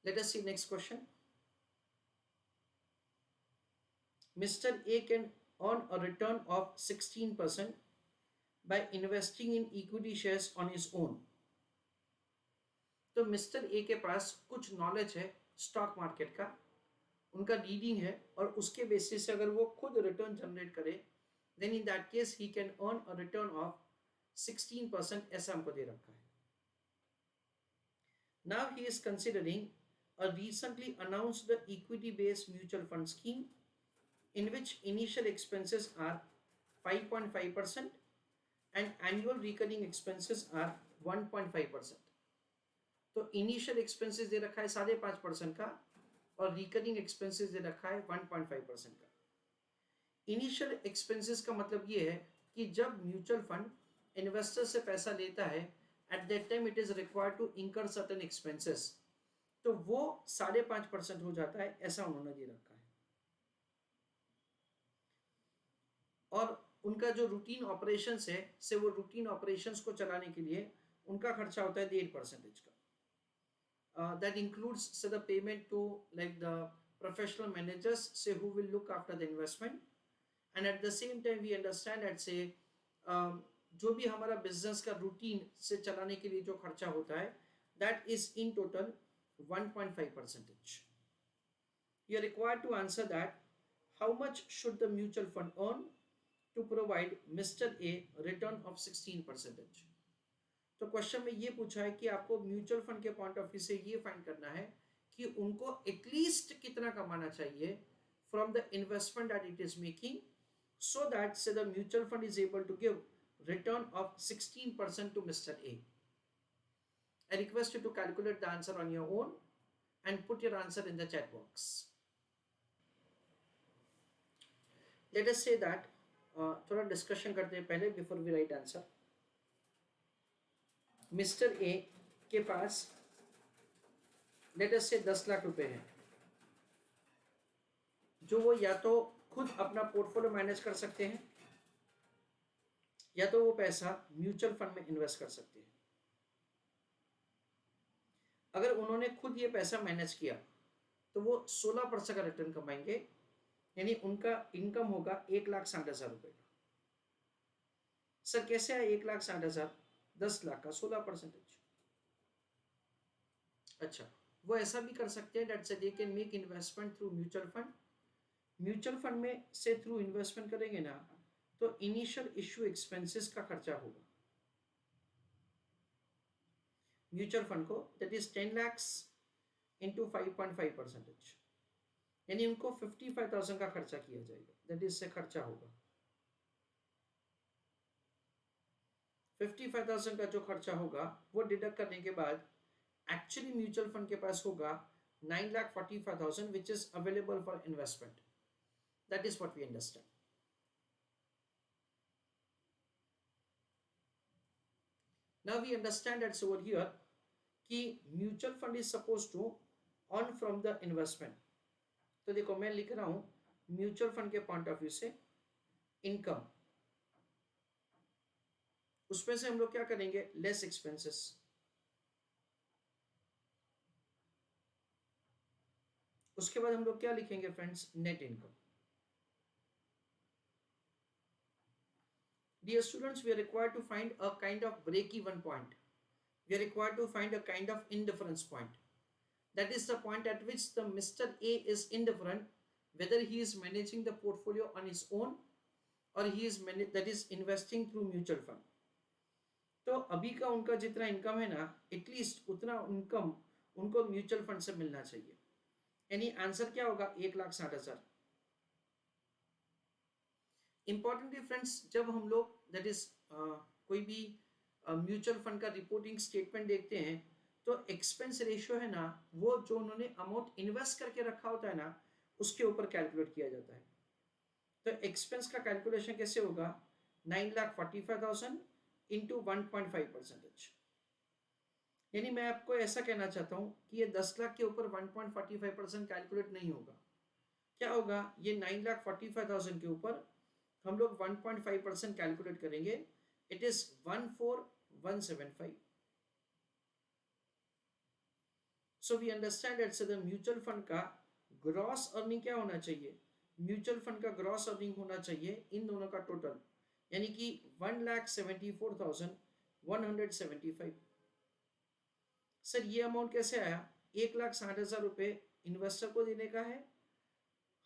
Let us see next question. Mr. A can earn a return of 16% by investing in equity shares on his own. तो mister A के पास कुछ knowledge है stock market का, उनका reading है, और उसके बेसिस से अगर वो खुद रिटर्न जनरेट करे, then in that case he can earn a return of 16%, ऐसा हमको दे रखा है. Now he is considering a recently announced equity based mutual fund scheme in which initial expenses are 5.5% and annual recurring expenses are 1.5%. तो initial expenses दे रखा है 5.5% का और रिकरिंग एक्सपेंसेस दे रखा है 1.5% का. इनिशियल एक्सपेंसेस का मतलब ये है कि जब म्यूचुअल फंड इन्वेस्टर से पैसा लेता है, at that time it is required to incur certain expenses, तो वो 5.5% हो जाता है, ऐसा उन्होंने दे रखा है. और उनका जो रूटीन ऑपरेशंस है से वो रूटीन ऑपरेशंस को चलाने के लिए उनका खर्चा होता है 1.5% का. That includes say the payment to like the professional managers say who will look after the investment, and at the same time we understand that say जो भी हमारा बिजनेस का रूटीन से चलाने के लिए जो खर्चा होता है, that is in total 1.5%. You are required to answer that how much should the mutual fund earn to provide Mr. A return of 16%. तो क्वेश्चन में ये पूछा है कि आपको म्यूचुअल फंड के पॉइंट ऑफ व्यू से ये फाइंड करना है कि उनको एटलीस्ट कितना कमाना चाहिए from the investment that it is making, so that say the mutual fund is able to give return of 16% to mister A. I request you to calculate the answer on your own and put your answer in the chat box. Let us say that थोड़ा discussion करते हैं पहले before we write answer. Mister A के पास let us से 10 लाख रुपए हैं, जो वो या तो खुद अपना पोर्टफोलियो मैनेज कर सकते हैं या तो वो पैसा म्यूचुअल फंड में इन्वेस्ट कर सकते हैं. अगर उन्होंने खुद ये पैसा मैनेज किया तो वो 16% का रिटर्न कमाएंगे, यानी उनका इनकम होगा 1,60,000 रुपए का. सर कैसे आया 1,60,000? 10 लाख का 16%. अच्छा, वो ऐसा भी कर सकते हैं दैट से they can make investment through mutual fund. Mutual fund में से थ्रू इन्वेस्टमेंट करेंगे ना तो इनिशियल इश्यू एक्सपेंसेस का खर्चा होगा म्यूचुअल फंड को, दैट इज 10 lakhs इंटू 5.5%, यानी उनको 55,000 का खर्चा किया जाएगा, दैट इज से खर्चा होगा 55,000 का जो खर्चा होगा वो डिडक्ट करने के बाद एक्चुअली म्यूचुअल फंड के पास होगा 9,45,000 which is available for investment. That is what we understand. Now we understand that's over here कि mutual fund is suppose to earn from the investment. तो देखो मैं लिख रहा हूं म्यूचुअल फंड के पॉइंट ऑफ व्यू से इनकम, उसमें से हम लोग क्या करेंगे लेस एक्सपेंसेस, उसके बाद हम लोग क्या लिखेंगे friends net income. Dear students, we are required to find a kind of break-even point. We are required to find a kind of indifference point. That is the point at which the Mr. A is indifferent whether he is managing the portfolio on his own or he is that is investing through mutual fund. तो अभी का उनका जितना income है ना, at least उतना income उनको mutual fund से मिलना चाहिए. यानी आंसर क्या होगा 1,60,000. इंपॉर्टेंटली फ्रेंड्स, जब हम लोग दैट इज कोई भी म्यूचुअल फंड का रिपोर्टिंग स्टेटमेंट देखते हैं तो एक्सपेंस रेशियो है ना, वो जो उन्होंने अमाउंट इन्वेस्ट करके रखा होता है ना उसके ऊपर कैलकुलेट किया जाता है. तो एक्सपेंस का कैलकुलेशन कैसे होगा 9,45,000 इंटू 1.5%. यानी मैं आपको ऐसा कहना चाहता हूं कि ये 10 लाख के ऊपर 1.45% कैलकुलेट नहीं होगा. क्या होगा, ये 9,45,000 के ऊपर हम लोग 1.5% कैलकुलेट करेंगे. It is 14,175. So we understand that say the mutual fund का ग्रॉस अर्निंग क्या होना चाहिए, म्यूचुअल फंड का ग्रॉस अर्निंग होना चाहिए इन दोनों का टोटल, यानी कि 1,74,175। सर ये अमाउंट कैसे आया, 1,60,000 रुपये इन्वेस्टर को देने का है,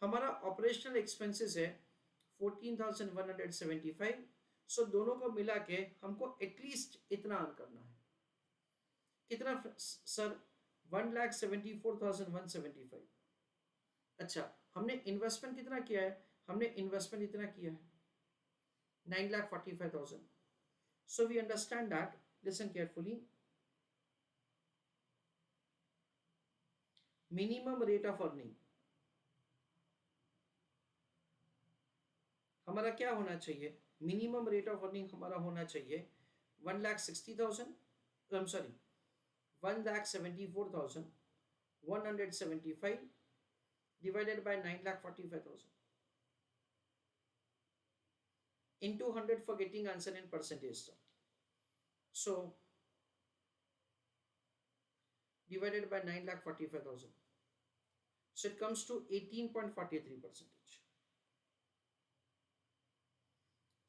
हमारा ऑपरेशनल एक्सपेंसेस है 14,175। सो दोनों को मिला के हमको एटलीस्ट इतना अर्न करना है, कितना सर, 1,74,175। अच्छा, हमने इन्वेस्टमेंट कितना किया है, हमने इन्वेस्टमेंट इतना किया है 9,45,000। So we understand that, listen carefully, minimum rate of earning हमारा क्या होना चाहिए, मिनिमम रेट ऑफ अर्निंग हमारा होना चाहिए 1,60,000, sorry 1,74,175 divided by 9,45,000 into 100 for getting answer in percentage term. So divided by 9,45,000, so it comes to 18.43%.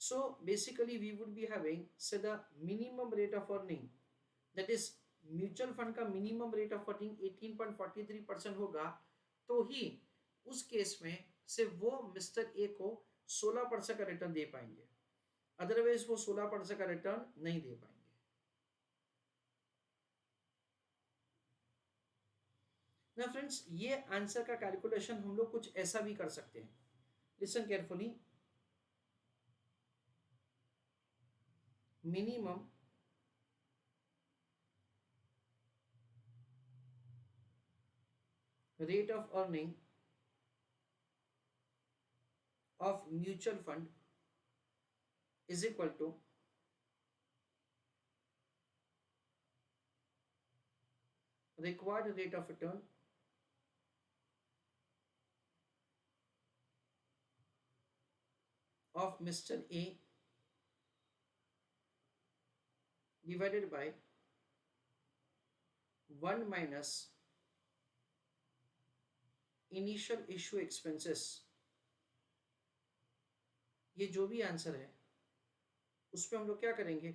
So basically we would be having, say, the minimum rate of earning, that is mutual fund का minimum rate of earning 18.43% होगा, तो ही उस case में से वो mister A को 16% का return दे पाएंगे, अदरवाइज वो 16% का रिटर्न नहीं दे पाएंगे। ना फ्रेंड्स, ये आंसर का कैलकुलेशन हम लोग कुछ ऐसा भी कर सकते हैं, listen carefully, minimum rate of earning of mutual fund is equal to required rate of return of Mr. A divided by 1 minus initial issue expenses. ये जो भी आंसर है उसमें हम लोग क्या करेंगे,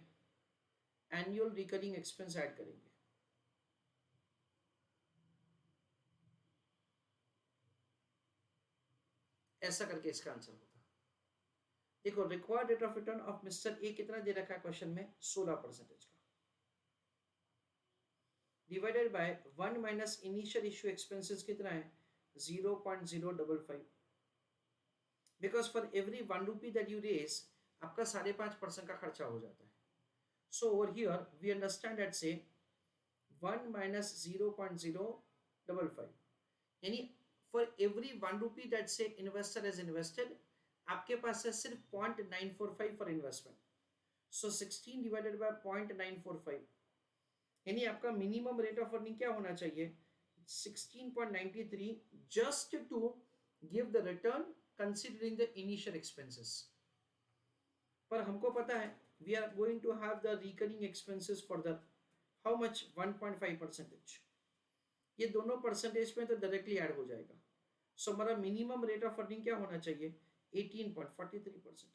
एनुअल रिकरिंग एक्सपेंस ऐड करेंगे, ऐसा करके इसका आंसर होगा। देखो, required rate of return of mister A कितना दे रखा है क्वेश्चन में, 16% का, divided by 1 minus initial issue expenses कितना है, 0.055, because for every 1 rupee that you raise आपका 5.5% का खर्चा हो जाता है। So over here we understand that say 1 minus 0.055, यानी for every 1 rupee that say investor has invested, आपके पास है सिर्फ 0.945 for investment. So 16 divided by 0.945, यानी आपका मिनिमम रेट ऑफ अर्निंग क्या होना चाहिए, 16.93, just to give the return considering the initial expenses। पर हमको पता है we are going to have the recurring expenses for the how much, 1.5%। ये दोनों परसेंटेज में तो डायरेक्टली ऐड हो जाएगा। सो हमारा मिनिमम रेट ऑफ अर्निंग क्या होना चाहिए, 18.43%।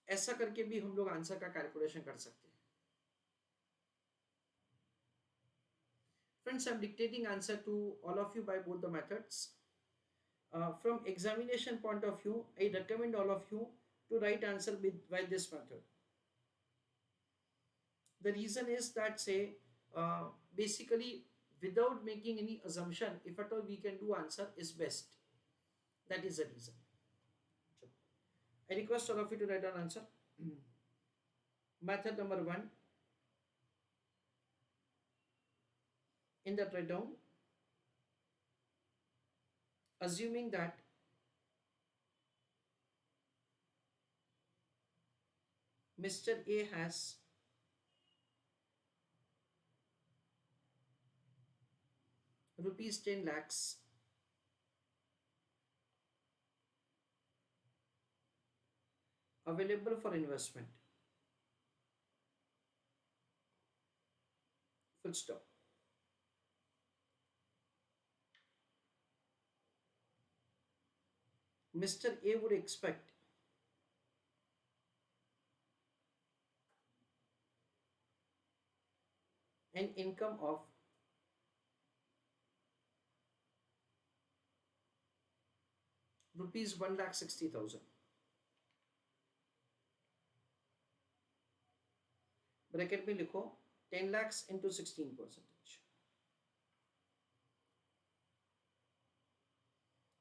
ऐसा करके भी हम लोग आंसर का कैलकुलेशन कर सकते हैं। Friends, I'm dictating answer to all of you by both the methods. From examination point of view, I recommend all of you to write answer by this method. The reason is that, say, basically without making any assumption, if at all we can do answer is best. That is the reason. I request all of you to write down answer. Method number 1. In that write down, assuming that Mr. A has rupees 10 lakhs available for investment, full stop. Mr. A would expect an income of rupees 1,60,000. Bracket में लिखो 10 lakhs into 16%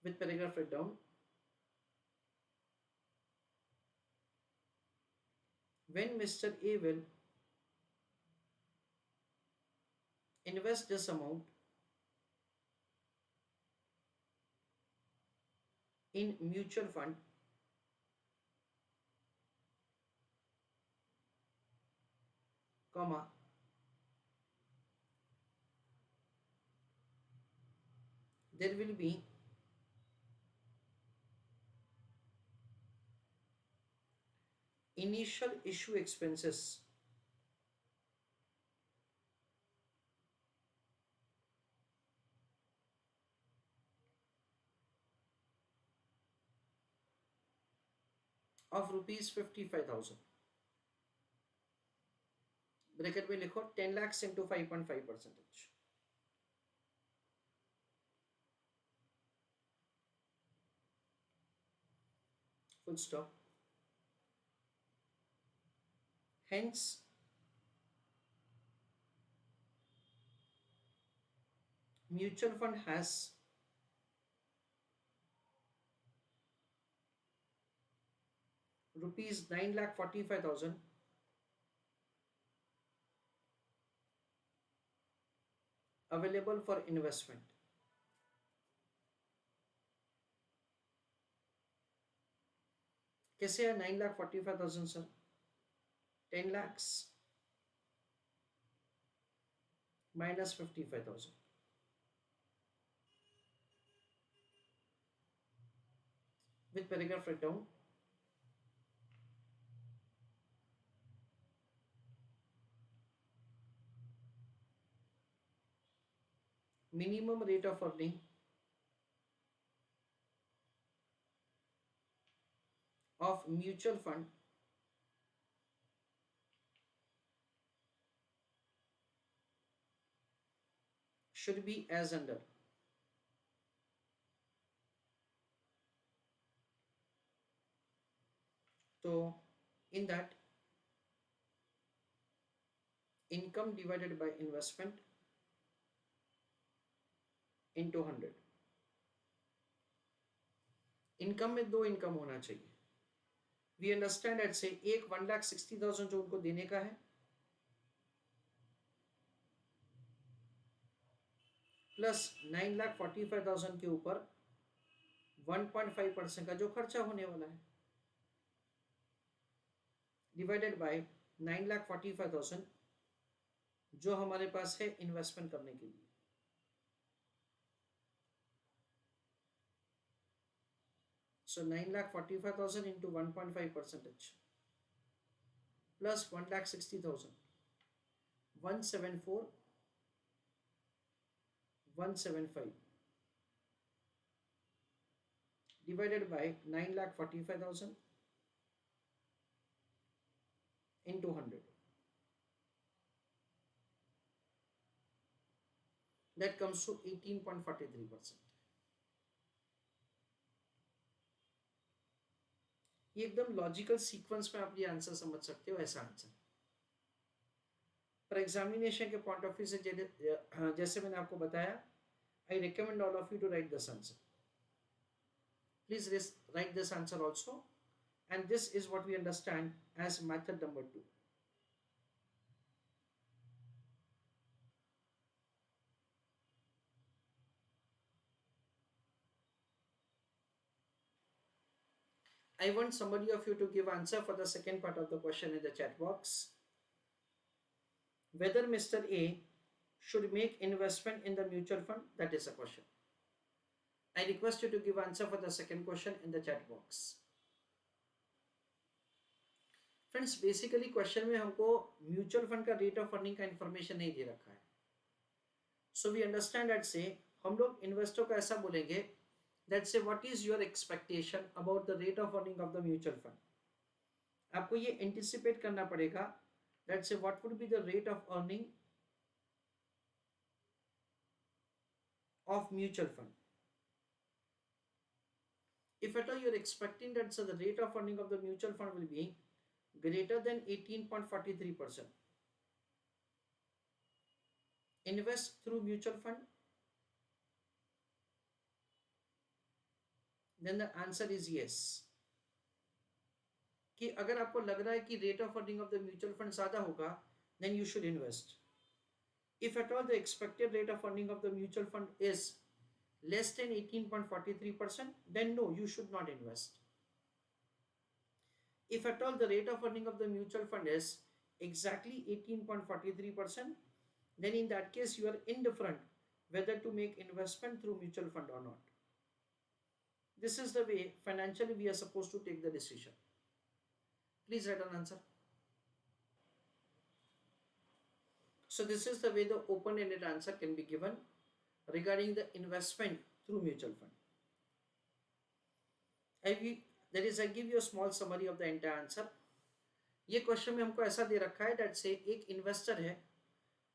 with paragraph write down. When Mr. A will invest this amount in mutual fund, comma, there will be initial issue expenses of rupees 55,000. Bracket में लिखो 10 lakhs into 5.5%. Full stop. Hence, mutual fund has rupees 9,45,000 available for investment. कैसे है 9,45,000 sir? 10 lakhs minus 55,000. With paragraph write down. Minimum rate of earning of mutual fund should be as under. So in that, income divided by investment into 100. Income में दो income होना चाहिए. We understand at से एक 1,60,000 जो उनको देने का है प्लस 9,45,000 के ऊपर 1.5% का जो खर्चा होने वाला है डिवाइडेड बाय 9,45,000 जो हमारे पास है इन्वेस्टमेंट करने के लिए. So 9,45,000 into 1.5% plus 1,60,000, 174,175 divided by 9,45,000 into 100. That comes to 18.43%. ये एकदम लॉजिकल सीक्वेंस में आप ये आंसर समझ सकते हो. ऐसा आंसर पर एग्जामिनेशन के पॉइंट ऑफ व्यू से जैसे मैंने आपको बताया, I recommend all of you to write this answer. Please write this answer also, and this is what we understand as method number 2. I want somebody of you to give answer for the second part of the question in the chat box. Whether Mr. A should make investment in the mutual fund, that is a question. I request you to give answer for the second question in the chat box. Friends, basically question में हमको mutual fund का rate of earning का information नहीं दे रखा है. सो we understand that से हम लोग इन्वेस्टर को ऐसा बोलेंगे Let's say what is your expectation about the rate of earning of the mutual fund. आपको ये एंटिसिपेट करना पड़ेगा. Let's say what would be the rate of earning of mutual fund. If at all you're expecting that so the rate of earning of the mutual fund will be greater than 18.43%, invest through mutual fund, then the answer is yes. कि अगर आपको लग रहा है कि rate of earning of the mutual fund ज़्यादा होगा, then you should invest. If at all the expected rate of earning of the mutual fund is less than 18.43%, then no, you should not invest. If at all the rate of earning of the mutual fund is exactly 18.43%, then in that case you are indifferent whether to make investment through mutual fund or not. This is the way financially we are supposed to take the decision. Please write an answer. So this is the way the open-ended answer can be given regarding the investment through mutual fund. I give you a small summary of the entire answer. ये question में हमको ऐसा दे रखा है that से एक investor है,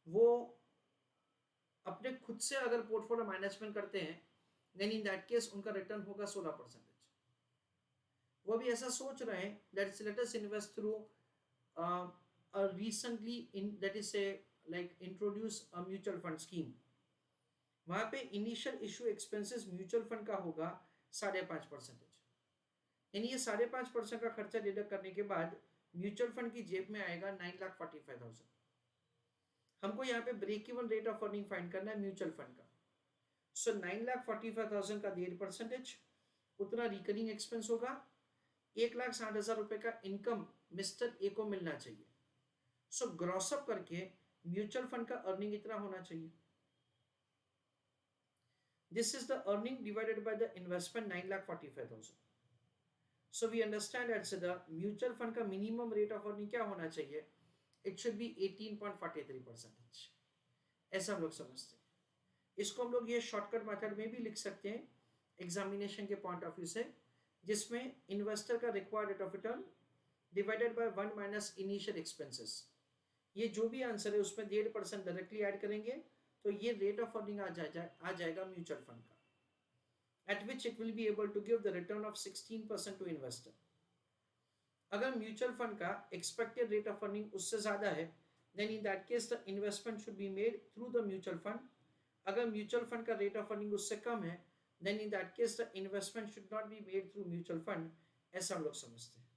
वो अपने खुद से अगर पोर्टफोलियो मैनेजमेंट करते हैं, then in that case उनका रिटर्न होगा 16%. वो भी ऐसा सोच रहे हैं that let us invest through a recently that is a like introduce a mutual fund scheme. वहाँ पे initial issue expenses mutual fund का होगा 5.5%. यानी ये 5.5% का खर्चा डिडक्ट करने के बाद म्यूचुअल फंड की जेब में आएगा 9,45,000. हमको यहाँ पे break even rate of earning find करना है म्यूचुअल फंड का. सो 9,45,000 का 1.5% उतना रिकरिंग एक्सपेंस होगा. 1,60,000 रुपए का इनकम मिस्टर ए को मिलना चाहिए. सो ग्रॉसअप करके म्यूचुअल फंड का अर्निंग इतना होना चाहिए. This is the earning divided by the investment 9,45,000. So we understand that the mutual fund का minimum rate of earning क्या होना चाहिए? It should be 18.43%. ऐसा हम लोग समझते हैं. इसको हम लोग ये शॉर्टकट मेथड में भी लिख सकते हैं एग्जामिनेशन के पॉइंट ऑफ व्यू से, जिसमें इन्वेस्टर का required rate of return divided by 1 minus initial expenses. ये जो भी आंसर है उसमें 1.5% डायरेक्टली ऐड करेंगे तो ये रेट ऑफ अर्निंग आ जाएगा म्यूचुअल फंड का, at which it will be able to give the return of 16% to investor. अगर म्यूचुअल फंड का एक्सपेक्टेड रेट ऑफ अर्निंग उससे ज़्यादा है, then in that case the investment should be made through the mutual fund. अगर mutual fund का rate of earning उससे कम है, then in that case the investment should not be made through mutual fund. ऐसा हम लोग समझते हैं.